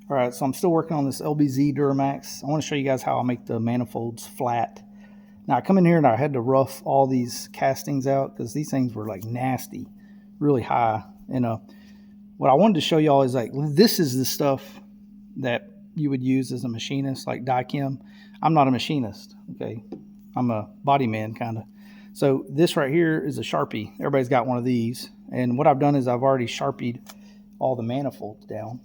All right, so I'm still working on this LBZ Duramax. I want to show you guys how I make the manifolds flat. Now I come in here and I had to rough all these castings out because these things were like nasty, really high. And what I wanted to show y'all is like, this is the stuff that you would use as a machinist, like die chem. I'm not a machinist, okay? I'm a body man kind of. So this right here is a Sharpie. Everybody's got one of these. And what I've done is I've already Sharpied all the manifolds down.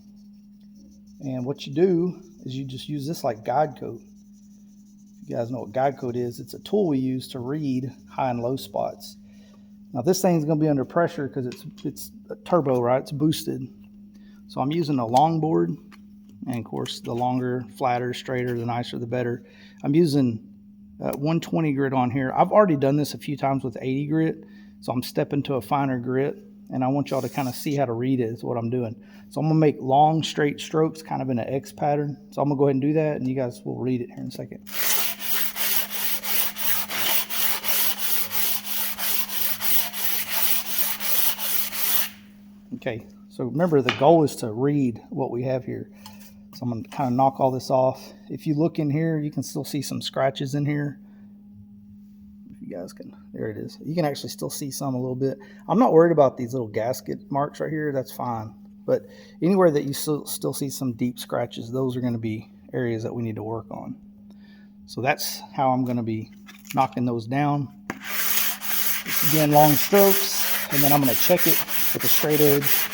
And what you do is you just use this like guide coat. You guys know what guide coat is. It's a tool we use to read high and low spots. Now this thing's going to be under pressure because it's a turbo, right? It's boosted. So I'm using a long board, and of course the longer, flatter, straighter, the nicer, the better. I'm using 120 grit on here. I've already done this a few times with 80 grit, so I'm stepping to a finer grit, and I want y'all to kind of see how to read it is what I'm doing. So I'm gonna make long straight strokes kind of in an X pattern. So I'm gonna go ahead and do that, and you guys will read it here in a second. Okay, so remember the goal is to read what we have here. So I'm going to kind of knock all this off. If you look in here, you can still see some scratches in here. If you guys can, there it is. You can actually still see some a little bit. I'm not worried about these little gasket marks right here. That's fine. But anywhere that you still see some deep scratches, those are going to be areas that we need to work on. So that's how I'm going to be knocking those down. Again, long strokes, and then I'm going to check it with a straight edge.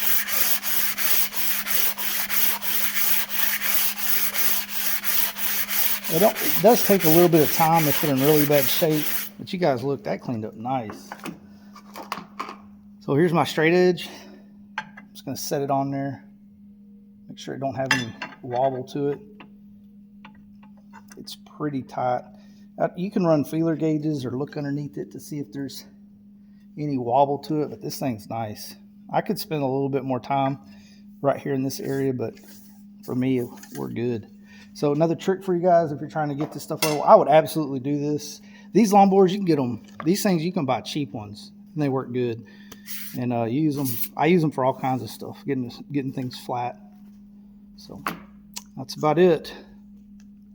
It does take a little bit of time if they're in really bad shape, but you guys look, that cleaned up nice. So here's my straight edge. I'm just going to set it on there. Make sure it don't have any wobble to it. It's pretty tight. You can run feeler gauges or look underneath it to see if there's any wobble to it, but this thing's nice. I could spend a little bit more time right here in this area, but for me, we're good. So another trick for you guys, if you're trying to get this stuff level, I would absolutely do this. These lawnmowers, you can get them. These things, you can buy cheap ones, and they work good. And use them. I use them for all kinds of stuff, getting things flat. So that's about it.